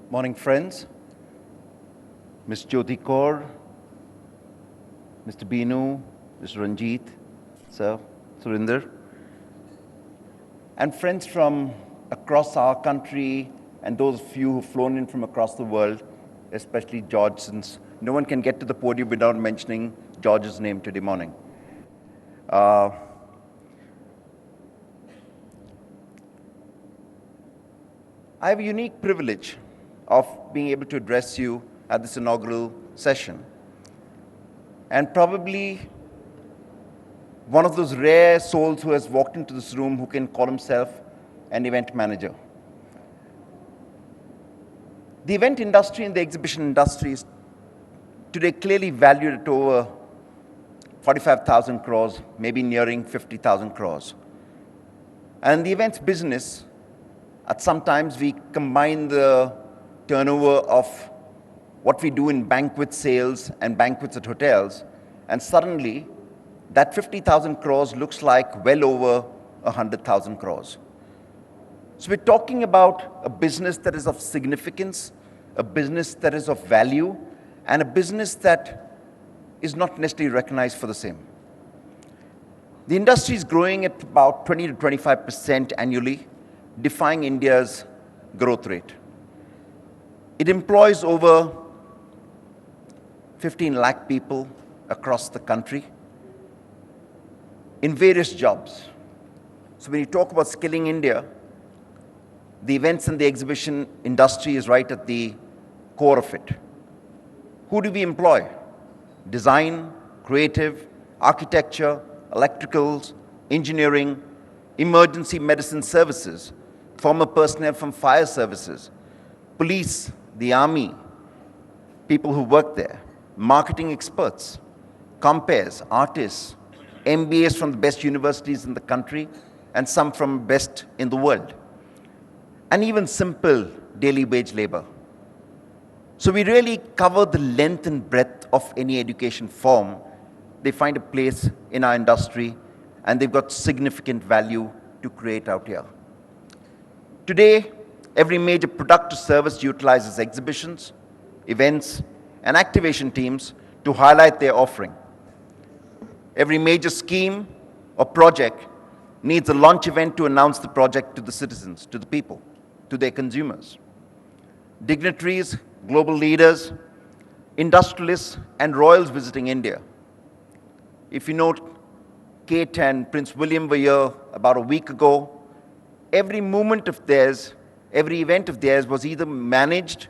Morning, friends. Ms. Jyoti Kaur, Mr. Binu, Mr. Ranjit, Sir, Surinder, and friends from across our country and those of you who've flown in from across the world, especially George, since no one can get to the podium without mentioning George's name today morning. I have a unique privilege of being able to address you at this inaugural session. And probably one of those rare souls who has walked into this room who can call himself an event manager. The event industry and the exhibition industry is today clearly valued at over 45,000 crores, maybe nearing 50,000 crores. And in the events business, at sometimes we combine the turnover of what we do in banquet sales and banquets at hotels, and suddenly that 50,000 crores looks like well over 100,000 crores. So we're talking about a business that is of significance, a business that is of value, and a business that is not necessarily recognized for the same. The industry is growing at about 20 to 25% annually, defying India's growth rate. It employs over 15 lakh people across the country in various jobs. So when you talk about skilling India, the events and the exhibition industry is right at the core of it. Who do we employ? Design, creative, architecture, electricals, engineering, emergency medicine services, former personnel from fire services, police, the army, people who work there, marketing experts, compares, artists, MBAs from the best universities in the country and some from best in the world, and even simple daily wage labor. So we really cover the length and breadth of any education form. They find a place in our industry and they've got significant value to create out here. Today, every major product or service utilizes exhibitions, events, and activation teams to highlight their offering. Every major scheme or project needs a launch event to announce the project to the citizens, to the people, to their consumers. Dignitaries, global leaders, industrialists, and royals visiting India. If you note, Kate and Prince William were here about a week ago. Every movement of theirs, every event of theirs was either managed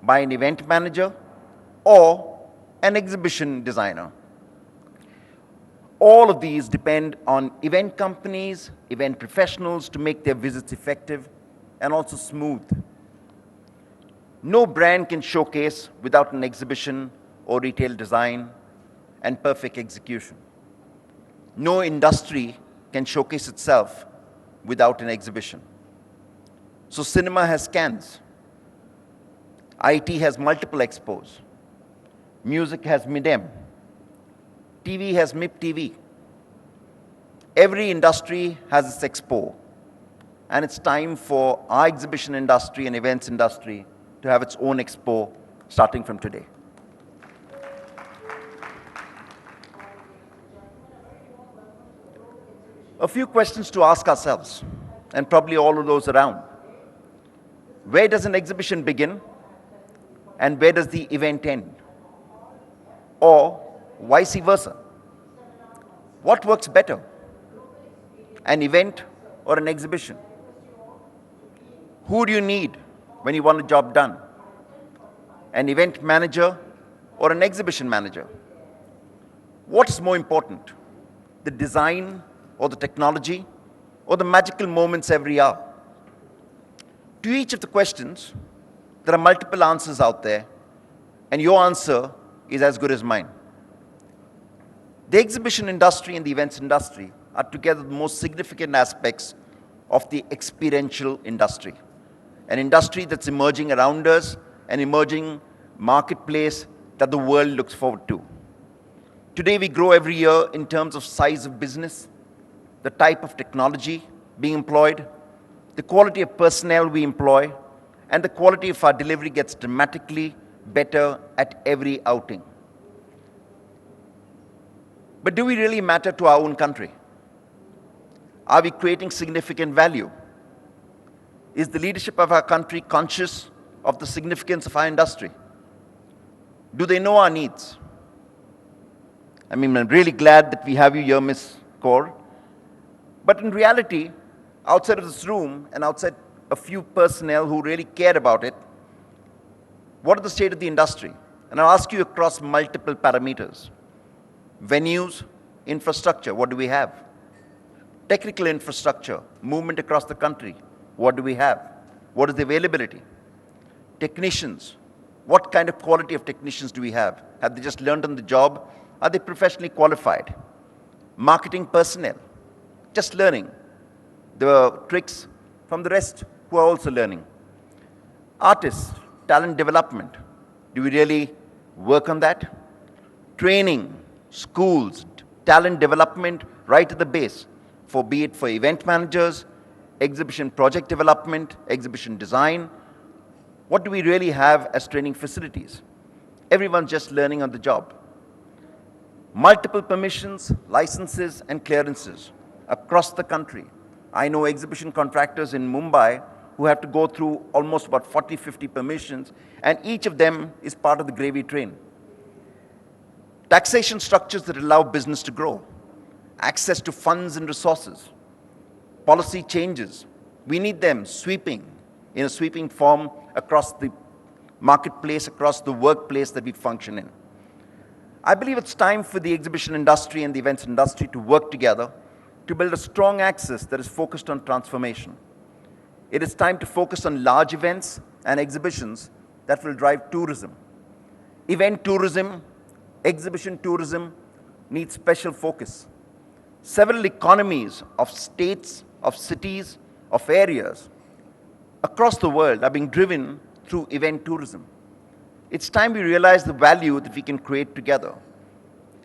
by an event manager or an exhibition designer. All of these depend on event companies, event professionals to make their visits effective and also smooth. No brand can showcase without an exhibition or retail design and perfect execution. No industry can showcase itself without an exhibition. So cinema has scans. IT has multiple expos. Music has MIDEM. TV has MIP TV. Every industry has its expo. And it's time for our exhibition industry and events industry to have its own expo starting from today. A few questions to ask ourselves, and probably all of those around. Where does an exhibition begin, and where does the event end? Or vice versa. What works better, an event or an exhibition? Who do you need when you want a job done? An event manager or an exhibition manager? What's more important, the design or the technology or the magical moments every hour? To each of the questions, there are multiple answers out there, and your answer is as good as mine. The exhibition industry and the events industry are together the most significant aspects of the experiential industry, an industry that's emerging around us, an emerging marketplace that the world looks forward to. Today, we grow every year in terms of size of business, the type of technology being employed, the quality of personnel we employ, and the quality of our delivery gets dramatically better at every outing. But do we really matter to our own country? Are we creating significant value? Is the leadership of our country conscious of the significance of our industry? Do they know our needs? I mean, I'm really glad that we have you here, Ms. Kaur. But in reality, outside of this room and outside a few personnel who really care about it, what is the state of the industry? And I'll ask you across multiple parameters. Venues, infrastructure, what do we have? Technical infrastructure, movement across the country, what do we have? What is the availability? Technicians, what kind of quality of technicians do we have? Have they just learned on the job? Are they professionally qualified? Marketing personnel, just learning the tricks from the rest who are also learning. Artists, talent development, do we really work on that? Training, schools, talent development right at the base, be it for event managers, exhibition project development, exhibition design. What do we really have as training facilities? Everyone's just learning on the job. Multiple permissions, licenses, and clearances across the country. I know exhibition contractors in Mumbai who have to go through almost about 40, 50 permissions, and each of them is part of the gravy train. Taxation structures that allow business to grow. Access to funds and resources. Policy changes. We need them sweeping, in a sweeping form across the marketplace, across the workplace that we function in. I believe it's time for the exhibition industry and the events industry to work together to build a strong axis that is focused on transformation. It is time to focus on large events and exhibitions that will drive tourism. Event tourism, exhibition tourism needs special focus. Several economies of states, of cities, of areas across the world are being driven through event tourism. It's time we realize the value that we can create together.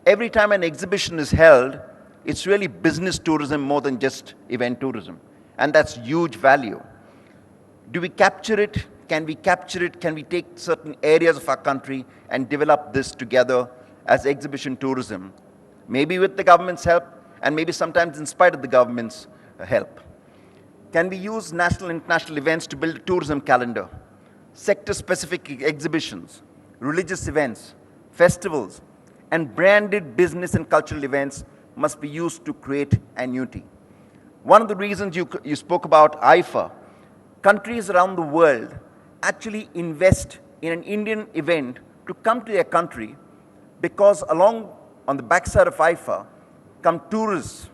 Every time an exhibition is held, it's really business tourism more than just event tourism. And that's huge value. Do we capture it? Can we capture it? Can we take certain areas of our country and develop this together as exhibition tourism? Maybe with the government's help, and maybe sometimes in spite of the government's help. Can we use national and international events to build a tourism calendar? Sector-specific exhibitions, religious events, festivals, and branded business and cultural events must be used to create annuity. One of the reasons you spoke about IFA, countries around the world actually invest in an Indian event to come to their country because along on the backside of IFA come tourists,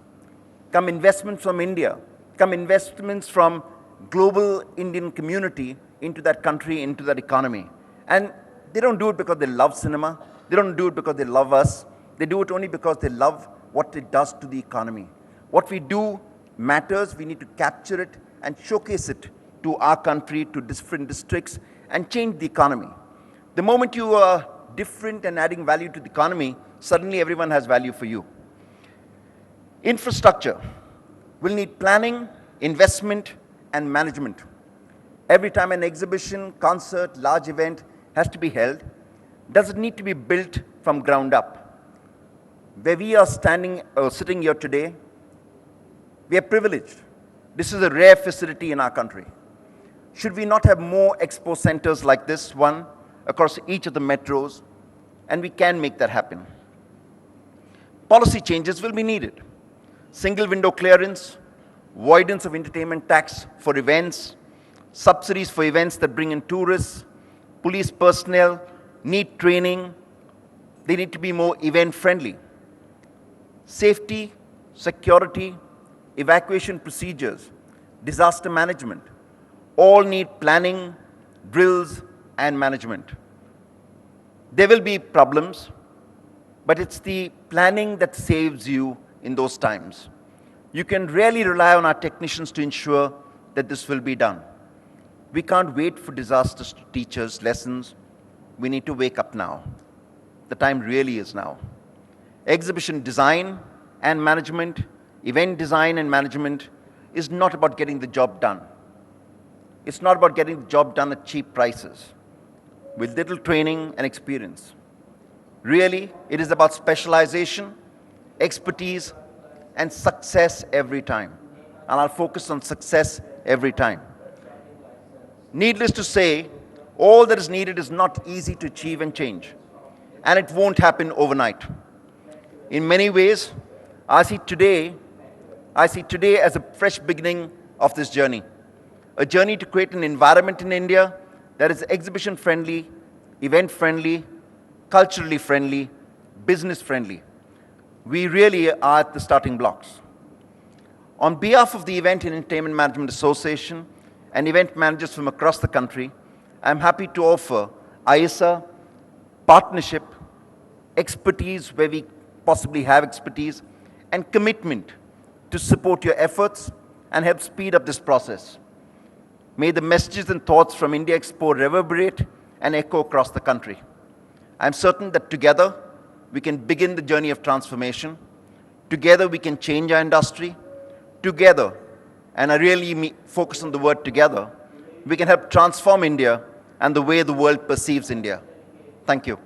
come investments from India, come investments from global Indian community into that country, into that economy. And they don't do it because they love cinema. They don't do it because they love us. They do it only because they love what it does to the economy. What we do matters. We need to capture it and showcase it to our country, to different districts, and change the economy. The moment you are different and adding value to the economy, suddenly everyone has value for you. Infrastructure will need planning, investment, and management. Every time an exhibition, concert, large event has to be held, does it need to be built from ground up? Where we are sitting here today, we are privileged. This is a rare facility in our country. Should we not have more expo centers like this one across each of the metros? And we can make that happen. Policy changes will be needed. Single window clearance, avoidance of entertainment tax for events, subsidies for events that bring in tourists, police personnel need training. They need to be more event friendly. Safety, security, evacuation procedures, disaster management, all need planning, drills, and management. There will be problems, but it's the planning that saves you in those times. You can really rely on our technicians to ensure that this will be done. We can't wait for disasters to teach us lessons. We need to wake up now. The time really is now. Exhibition design and management, event design and management is not about getting the job done. It's not about getting the job done at cheap prices, with little training and experience. Really, it is about specialization, expertise, and success every time. And I'll focus on success every time. Needless to say, all that is needed is not easy to achieve and change, and it won't happen overnight. In many ways, I see today as a fresh beginning of this journey, a journey to create an environment in India that is exhibition friendly, event friendly, culturally friendly, business friendly. We really are at the starting blocks. On behalf of the Event and Entertainment Management Association and event managers from across the country, I'm happy to offer ISA, partnership, expertise where we possibly have expertise, and commitment to support your efforts and help speed up this process. May the messages and thoughts from India Expo reverberate and echo across the country. I'm certain that together we can begin the journey of transformation. Together we can change our industry. Together, and I really focus on the word together, we can help transform India and the way the world perceives India. Thank you.